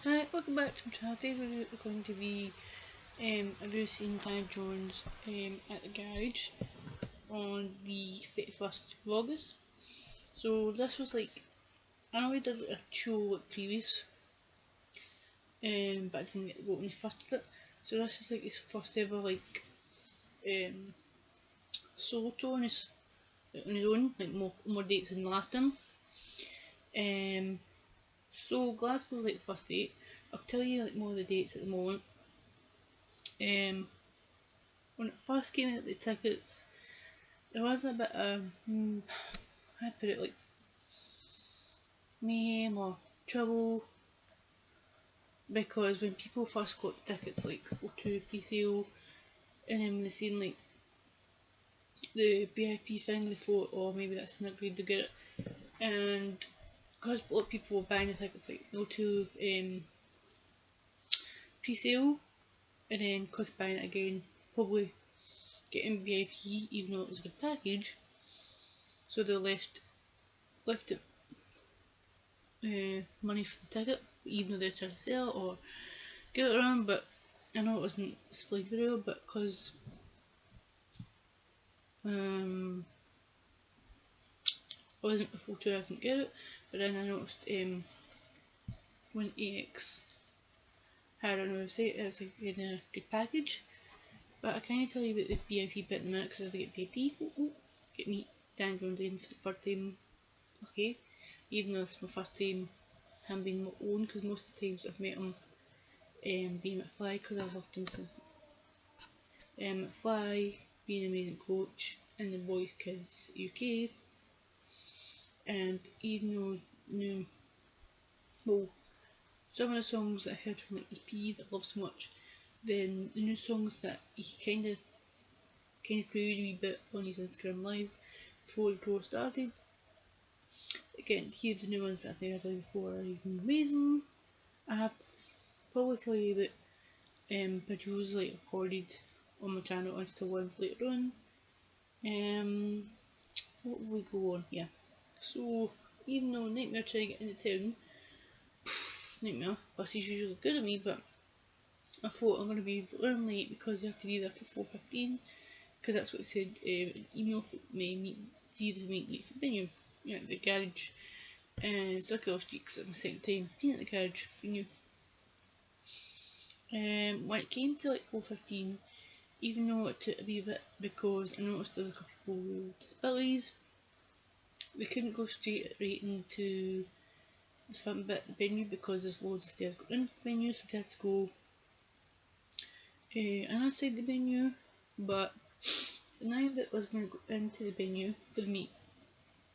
Hi, welcome back to my channel. Today we're going to be have you seen Dan Jones at the garage on the 31st of August. So this was like, I know we did like a show like previous, but I didn't get to go when he first did it. So this is like his first ever like solo tour on his own, like more dates than the last time. So Glasgow was like the first date. I'll tell you like more of the dates at the moment. When it first came out, the tickets, there was a bit of, I put it like mayhem or trouble, because when people first got the tickets, like to pre-sale, and then when they seen like the VIP thing, they thought, oh, maybe that's not great to get it, and because a lot of people were buying the tickets like to pre-sale, and then because buying it again, probably getting VIP even though it was a good package, so they left it money for the ticket, even though they're trying to sell or get it around. But I know it wasn't displayed very well, but because it wasn't a photo, I couldn't get it. But then I noticed when AX had on the website, it was like in a good package. But I can't tell you about the VIP bit in a minute because I get VIP. Get me Dan Jones again for the third time. Okay, even though it's my first time him being my own, because most of the times I've met him being at Fly, because I've loved him since at Fly, being an amazing coach in the Boys Kids UK, and even though well, some of the songs that I've heard from the EP that I love so much, then the new songs that he kind of created a wee bit on his Instagram live before the tour started. Again, to hear the new ones that I've never heard before are even amazing. I have to probably tell you about videos like recorded on my channel and still ones later on. What will we go on? Yeah. So even though Nightmare trying to get into town, Nightmare bus is usually good at me, but I thought I'm going to be running late because you have to be there for 4:15, because that's what it said an email for me to either meet me at the venue, at the garage, Circular Street, because it's my second time being at the garage venue. When it came to like 4:15, even though it took a wee bit because I noticed there was a couple of people with disabilities, we couldn't go straight right into the front bit of the venue because there's loads of stairs going into the venue, so we had to go inside the venue. But the night of it was going to go into the venue for the meet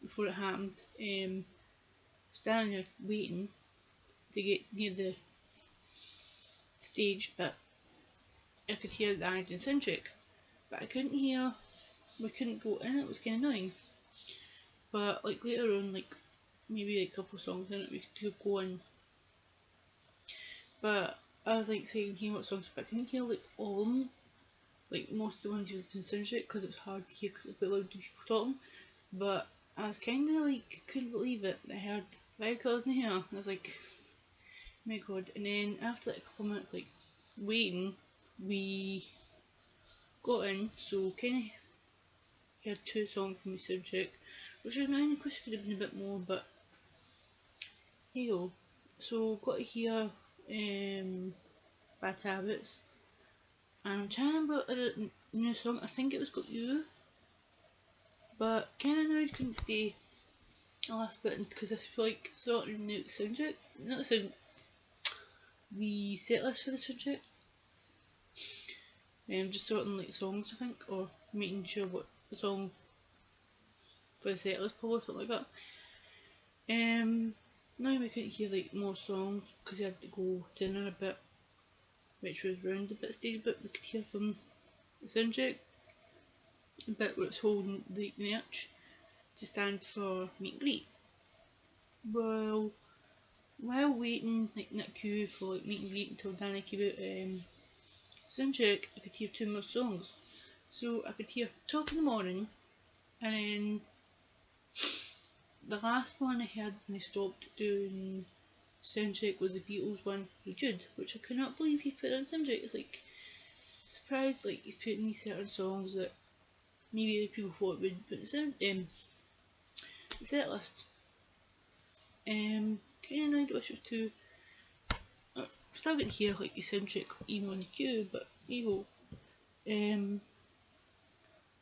before it happened, standing there waiting to get near the stage, but I could hear the Anakin soundtrack, but I couldn't hear, we couldn't go in, it was kind of annoying. But like later on, like maybe like a couple songs in it, we could go in. But I was like saying hear what songs, but I couldn't hear like all of them, like most of the ones with the soundtrack, because it was hard to hear because it was a bit loud to people talking. But I was kind of like, couldn't believe it. I heard 5 colours in the hair. I was like, oh my god. And then after like a couple of minutes like waiting, we got in, so kind of heard 2 songs from the soundtrack, which is annoying. Of course it could have been a bit more, but hey ho. So got to hear Bad Habits, and I'm trying to remember the new song. I think it was Got You, but kind of annoyed couldn't stay the last bit because I feel like sorting out the soundtrack, not the sound, the set list for the soundtrack. Just sorting like songs, I think, or making sure what the song for the set list, probably something like that. Now we couldn't hear like more songs because we had to go dinner a bit, which was round a bit stage, but we could hear from the soundtrack a bit where it's holding the merch to stand for meet and greet. Well, while waiting like in that queue for like meet and greet until Danny came out soundtrack, I could hear 2 more songs. So I could hear Talk in the Morning, and then the last one I heard when they stopped doing soundtrack was the Beatles one with Jude, which I cannot believe he put on soundtrack. It's like, surprised like he's putting these certain songs that maybe people thought would put the set list. Kind of annoyed wish it too. Still get to hear like the soundtrack even on the queue, but evil.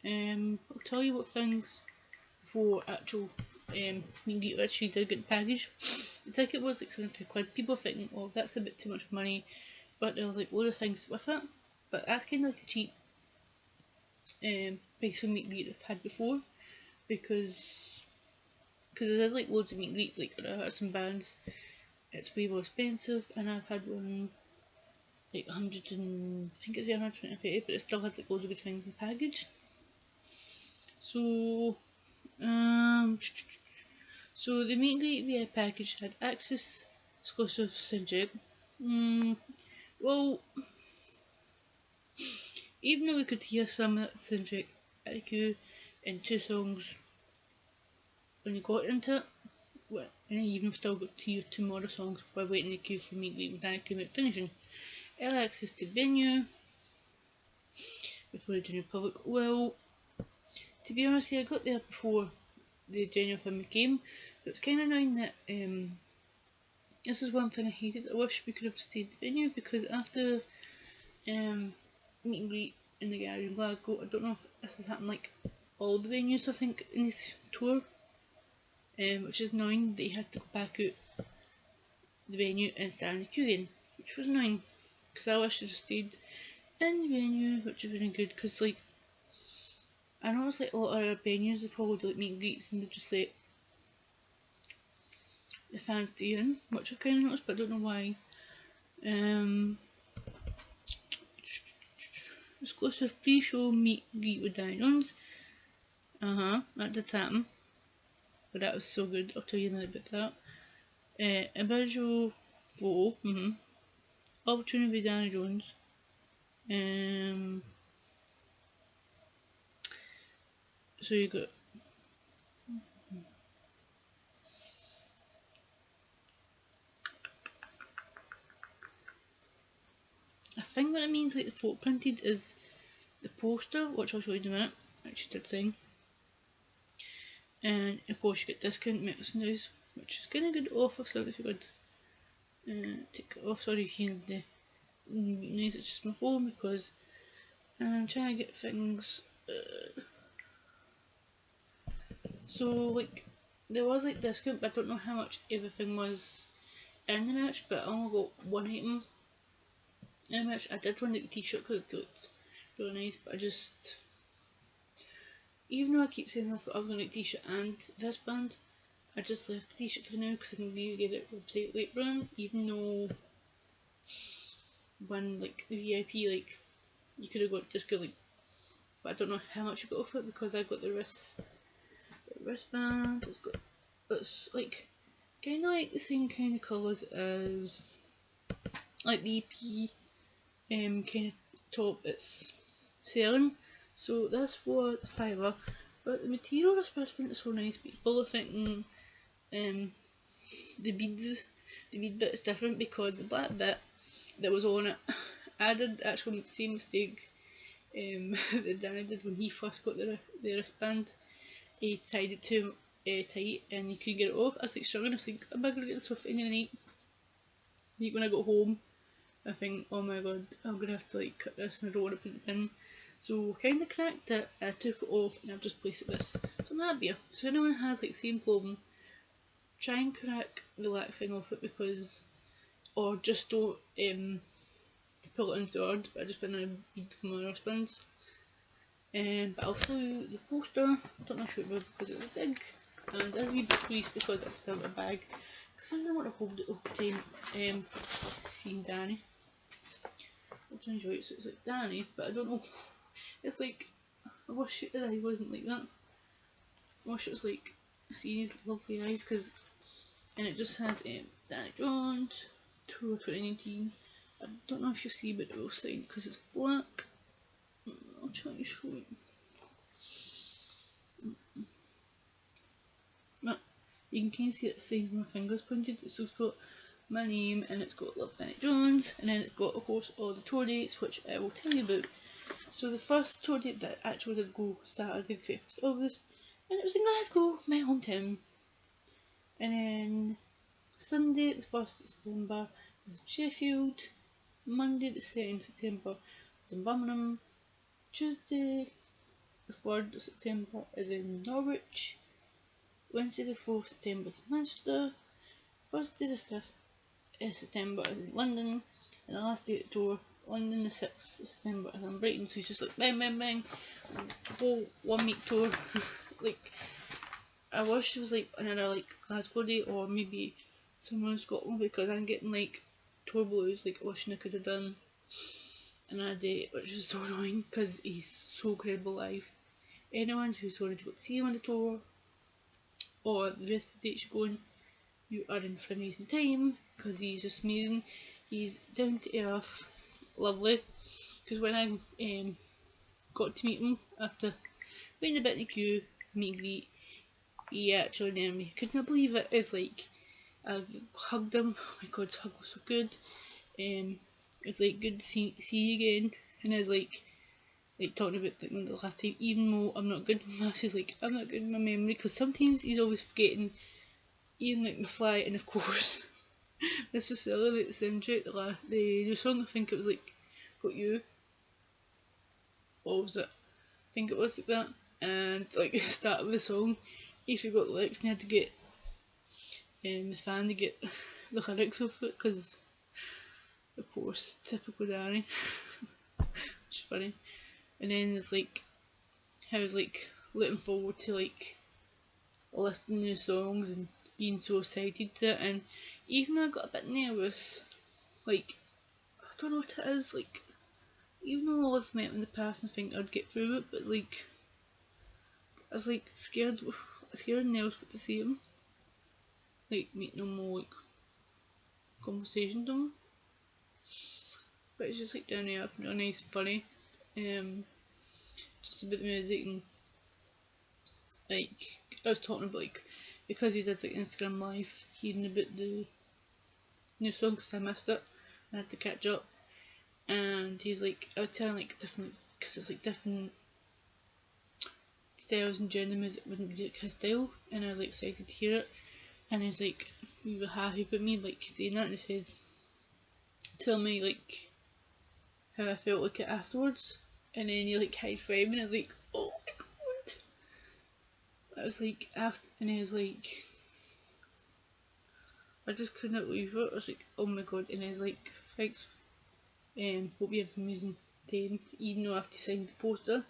I'll tell you what things for actual meet and greet actually did get the package. The ticket was like £73. People thinking, oh, that's a bit too much money, but there were like loads of things with it. But that's kind of like a cheap price for meet and greet I've had before, because there's like loads of meet and greets. Like I had some bands, it's way more expensive, and I've had one like 100 and I think it's 120, but it still had like loads of good things in the package. So so the meet and greet VI package had access exclusive soundcheck. Well, even though we could hear some of that soundtrack at the queue in 2 songs when you got into it, well, and I even still got to hear 2 more songs by waiting in the queue for meet and greet with Danny came out finishing. Early access to venue before the general public. Well, to be honest, I got there before the general public came, so it's kind of annoying that this is one thing I hated. I wish we could have stayed at the venue, because after meet and greet in the garage in Glasgow, I don't know if this has happened like all the venues I think in this tour, which is annoying that you had to go back out the venue and stand in the queue again, which was annoying, because I wish I just stayed in the venue, which is really good, because like I know it's like a lot of other venues they probably do like meet and greets and they just like the fans stay in, which I've kind of noticed, but I don't know why. Exclusive pre-show meet and greet with Danny Jones. That did happen, but that was so good. I'll tell you a little bit about that. A visual photo. Opportunity with Danny Jones. So you got I think what it means like the photo printed is the poster, which I'll show you in a minute, which you did sign. And of course you get discount merchandise, which is kinda good off of, so if you could take it off. Sorry, you can the noise, it's just my phone because I'm trying to get things so like there was like discount, but I don't know how much everything was in the merch, but I only got one item in the merch. I did want like the t-shirt because it looked really nice, but I just, even though I keep saying I thought I was going to get t-shirt and this band, I just left the t-shirt for now because I can maybe get it website later on, even though when like the VIP, like you could have got discount, like, but I don't know how much you got off it, because I got the wristband. It's like kind of like the same kind of colours as like the EP kind of top it's selling. So this was £5, but the material of this wristband is so nice. People are thinking the bead bit is different because the black bit that was on it, I did actually the same mistake that Danny did when he first got the wristband. He tied it too tight and you couldn't get it off. I was like struggling. I was like, am I going to get this off any night? Like when I got home, I think, oh my god, I'm going to have to like cut this and I don't want to put it in. So kind of cracked it, I took it off and I've just placed it this. So I'm happier. So if anyone has like the same problem, try and crack the black thing off it, because, or just don't pull it into hard, but I just put in a bead from my wristbands. But I'll show you the poster. I don't know if it will because it's big, and it's a wee bit creased because I still have a bag, because I didn't want to hold it all the time. Seeing Danny, I'll try and show you. So it's like Danny, but I don't know. It's like, I wish that he wasn't like that. I wish it was like seeing his lovely eyes, and it just has Danny Jones Tour 2019. I don't know if you'll see, but it will sign because it's black. I'll try to show you. But you can kind of see it saying my fingers pointed. So it's got my name, and it's got Lieutenant Jones, and then it's got, of course, all the tour dates, which I will tell you about. So the first tour date that actually did go Saturday the 5th of August, and it was in Glasgow, my hometown. And then Sunday the 1st of September was in Sheffield, Monday the 2nd of September was in Birmingham, Tuesday the 3rd of September is in Norwich, Wednesday the 4th of September is in Manchester, Thursday the 5th of September is in London, and the last day of the tour, London the 6th of September is in Brighton. So he's just like bang bang bang, whole 1 week tour. Like, I wish it was like another like Glasgow day or maybe somewhere in Scotland, because I'm getting like tour blues, like wishing I could have done another day, which is so annoying because he's so incredible live. Anyone who's going to go to see him on the tour or the rest of the dates you're going, you are in for an amazing time, because he's just amazing. He's down to earth, lovely. Because when I got to meet him after waiting a bit in the queue, meet and greet, he actually named me. Could not believe it. It's like I hugged him. Oh my god, his hug was so good. It's like good to see you again. And I was like talking about the last time, even though I'm not good with maths, he's like, I'm not good with my memory, because sometimes he's always forgetting, even like the fly, and of course this was silly, like the soundtrack, the new song, I think it was like Got You, what was it? I think it was like that, and like the start of the song, he forgot the lyrics and he had to get the fan to get the lyrics of it, because of course, typical Danny. Which is funny. And then it's like, I was like looking forward to like listening to new songs and being so excited to it, and even though I got a bit nervous, like, I don't know what it is, like, even though I've met him in the past and I think I'd get through it, but like, I was like scared and nervous to see him, like make no more like conversation to him. But it's just like down there, really nice, funny, just about the music, and like I was talking about, like, because he did like Instagram live hearing about the new song, because I missed it, I had to catch up, and he's like, I was telling like different, because it's like different styles and genre music wouldn't be like his style, and I was like excited to hear it, and he's like, we were happy about me like saying that, and he said, tell me like how I felt like it afterwards, and then he like high five, and I was like, oh my god. I was like, after, and he was like, I just couldn't believe it. I was like, oh my god, and he was like, thanks, hope you have an amazing time, even though I have to sign the poster,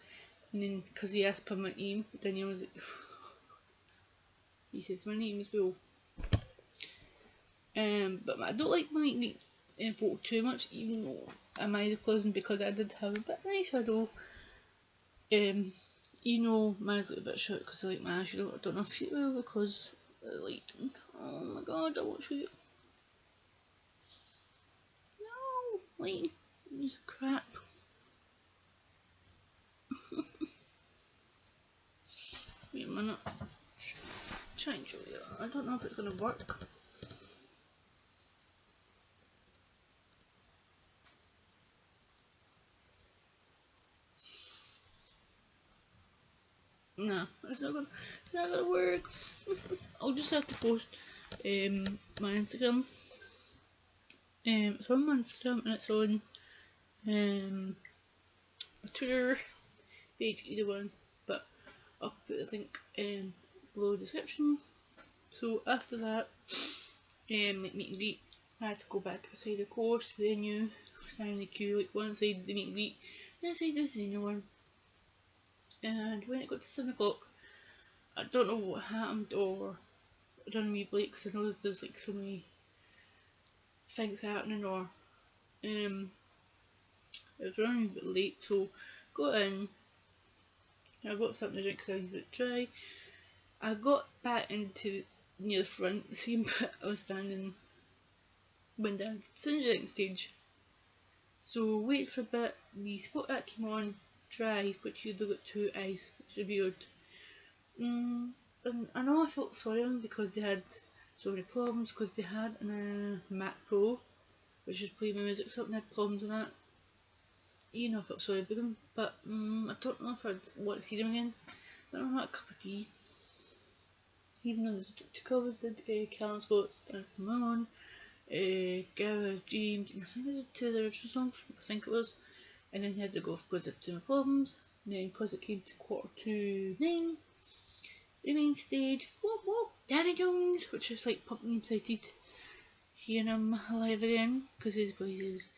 and then because he asked for my name, then he was like, he said my name as well. But I don't like my meet photo too much, even though my eyes are closing, because I did have a bit of an eyeshadow. You know, mine's like a bit short because I like my eyeshadow. I don't know if you will, because of the lighting. Oh my god, I won't show you. No, lighting is crap. Wait a minute. Try and show you that. I don't know if it's gonna work. No, it's not gonna work. I'll just have to post my Instagram. It's on my Instagram and it's on my Twitter page, either one. But I'll put a link below the description. So after that, like meet and greet, I had to go back outside the course, the venue, stand in the queue, like one side the meet and greet, the other side the senior one. And when it got to 7 o'clock, I don't know what happened, or I don't know, maybe late, because I know that there's like so many things happening, or it was running a bit late, so got in, I got something to drink because I was a bit dry. I got back into near the front, the same bit I was standing, went down to the drinking stage. So wait for a bit, the spot that came on, Drive, which you'd got 2 eyes, which is weird. And I know I felt sorry for them because they had so many problems because they had a Mac Pro, which was playing my music, something had problems with that. You know, I felt sorry about them, but I don't know if I'd want to see them again. They're not a cup of tea. Even though they did two covers, did Callum Scott's Dance to the Moon, Garage Dreams, and I think they did two of the original songs, I think it was. And then he had to go because of some problems. And then because it came to 9:15, the main stage, whoop whoop, Danny Jones, which was like pumping me excited hearing him live again because his voice is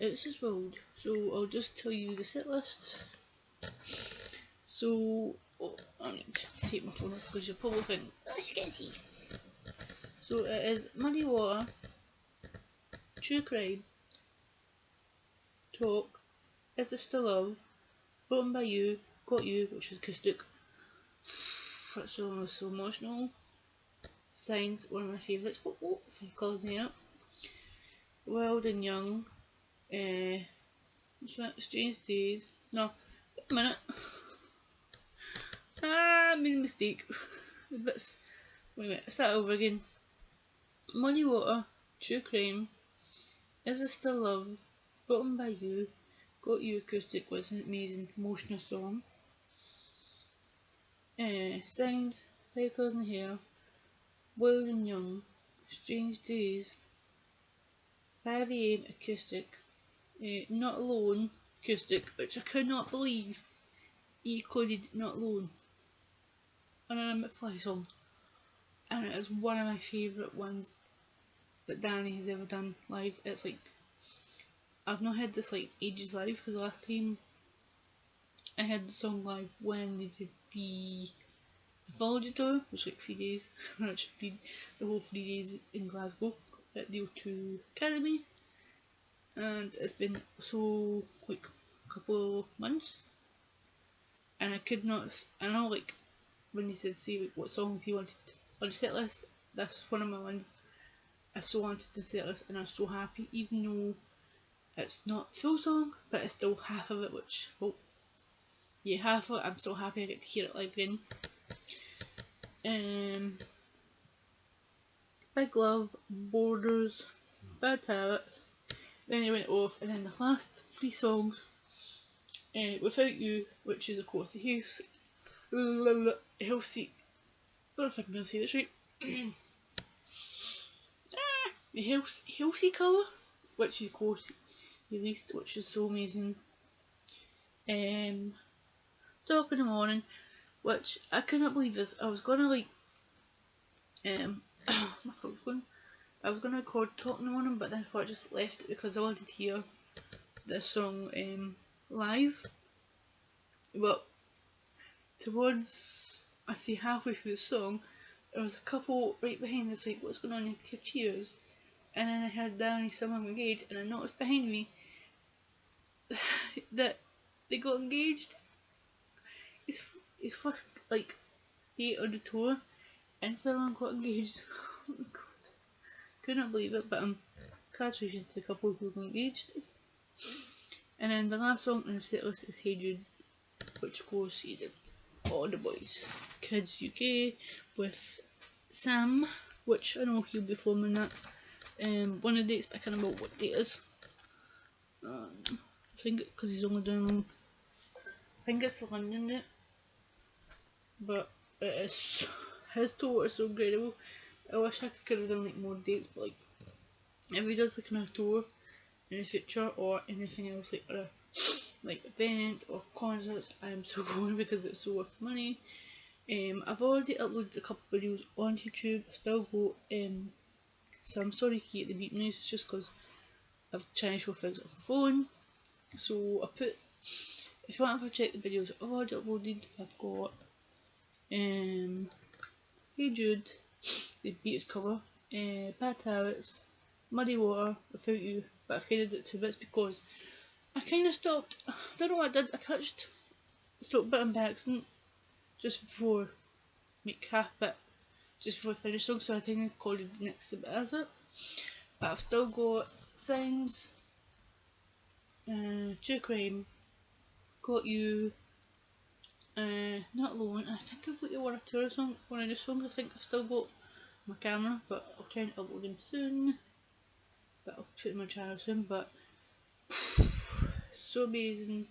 out his world. So I'll just tell you the set list. So I need to take my phone off because you'll probably think, oh, she can see. So it is Muddy Water, True Crime, Talk, Is It Still Love, Written by You, Got You, which is acoustic. That song was so emotional. Signs, one of my favourites. What if I called me up? Wild and Young. What's that? Strange Days. No, wait a minute. I made a mistake. The bits. Wait a minute, I start over again. Muddy Water, True Crime, Is It Still Love, Written by You, Got You acoustic was an amazing emotional song. Signs, by Cousin Hair, Wild and Young, Strange Days, 5 AM acoustic, Not Alone acoustic, which I could not believe he included Not Alone on a McFly song, and it is one of my favourite ones that Danny has ever done live. It's like, I've not had this like ages live because the last time I had the song live when they did the Mythology tour, which was like 3 days, which did the whole 3 days in Glasgow at the O2 Academy, and it's been so like a couple of months, and I could not. I know like when they said say like, what songs he wanted on the set list, that's one of my ones I so wanted to set list, and I'm so happy, even though it's not full song, but it's still half of it, which, well, yeah, half of it, I'm so happy I get to hear it live again. Big Love, Borders, Bad Habits, then he went off, and then the last 3 songs, Without You, which is of course the Healthy, I don't know if I can say this right, the Healthy cover, which is of course released, which is so amazing. Talk in the Morning, which I couldn't believe this. I was gonna like, my phone's going. I was gonna record Talk in the Morning, but then I thought I just left it because I wanted to hear this song live. But towards, I say halfway through the song, there was a couple right behind us like, what's going on here, cheers. And then I heard Danny someone engaged, and I noticed behind me that they got engaged. It's first like date on the tour, and someone got engaged. Oh my god, couldn't believe it. But congratulations to the couple who got engaged. And then the last song on the set list is Hey Jude, which of course he did All the Boys Kids UK with Sam, which I know he'll be filming that one of the dates, but I can't remember what date it is. I think because he's only doing, I think it's the London date, but it is, his tour is so incredible. I wish I could have done like more dates, but like if he does like another tour in the future or anything else like other like events or concerts, I'm so going because it's so worth the money. I've already uploaded a couple of videos on YouTube. I still got so I'm sorry to get the beep noise, it's just because I've tried to show things off my phone. So I put, if you want to check the videos I've already uploaded, I've got Hey Jude, the Beatles cover, Bad Habits, Muddy Water, Without You, but I've kind of did it 2 bits because I kind of stopped, I don't know what I did, I stopped bit by accident just before, like half bit, just before I finished the song, so I kind of called it next bit as it. But I've still got Signs, True Crime, Got You, Not Alone, and I think I've got one of the songs I think I've still got my camera, but I'll try and upload them soon. But I'll put them on my channel soon. But so amazing.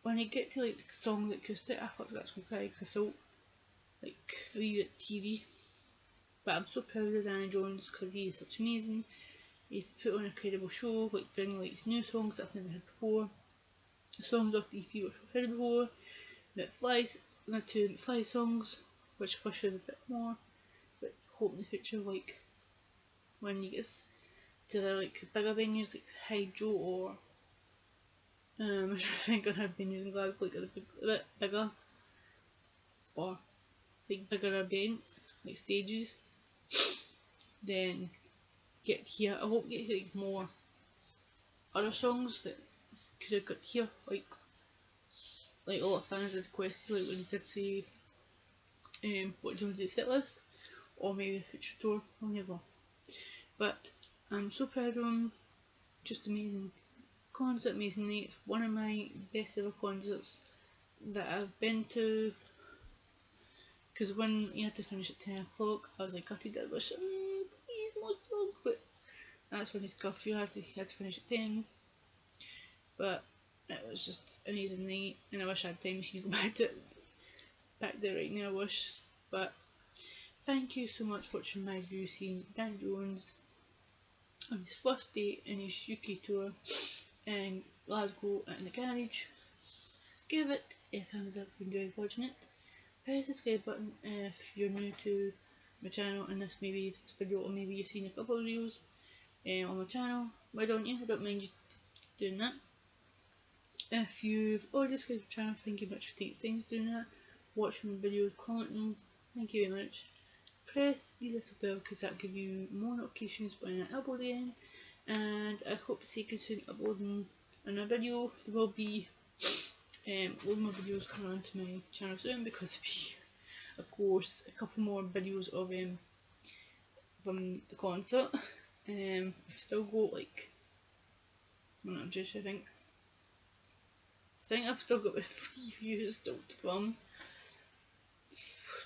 When I get to like the song, the acoustic, I thought that's going to cry because I felt like a wee bit teary. But I'm so proud of Danny Jones because he is such amazing. He's put on an incredible show, like bringing like new songs that I've never heard before. The songs off the EP which I've heard before. The two Fly songs, which I wish was a bit more. But hope in the future, like when you get to the like bigger venues like Hydro or I think I have been using Glasgow like a bit bigger or like bigger events, like stages, then get here. I hope get like more other songs that could have got here, like a lot of fans had requested, like when they did say what do you want to do setlist or maybe a future tour, I'll never. But I'm so proud of him, just amazing concert, amazing night, one of my best ever concerts that I've been to. Because when he had to finish at 10 o'clock, I was like, gutted, I wish, please, more song. But that's when his curfew had to finish at 10. But it was just an amazing night, and I wish I had time machine to go back there right now, I wish. But thank you so much for watching my review, seeing Dan Jones on his first day in his UK tour in Glasgow in the garage. Give it a thumbs up if you enjoyed watching it. Press the subscribe button if you're new to my channel and this video, or maybe you've seen a couple of videos on my channel. Why don't you? I don't mind you doing that. If you've already subscribed to the channel, thank you very much for taking time to doing that. Watching the videos, commenting, thank you very much. Press the little bell because that will give you more notifications when I upload again. And I hope to see you soon uploading another video. There will be loads more videos coming onto my channel soon because there'll be, of course, a couple more videos of from the concert. I've still got like, I'm not just, I think I've still got my 3 views still to come.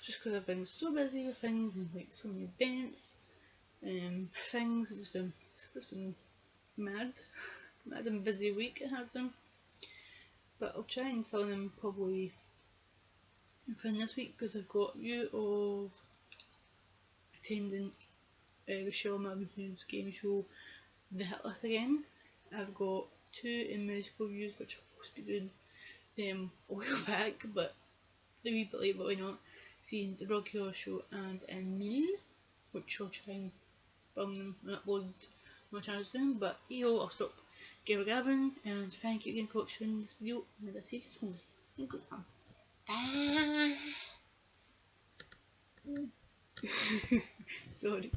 Just because I've been so busy with things and like so many events, things. It's been mad and busy week it has been. But I'll try and film them probably within this week because I've got a view of attending Michelle Mabin's game show, The Hit List again. I've got 2 in musical views which I'm supposed to be doing them a while back, but a wee bit late, but why not? Seeing the Rocky Horror Show and Emile, which I'll try and film them and upload on my channel soon. But I'll stop gabbing, and thank you again for watching this video, and I'll see you soon. Goodbye. Sorry.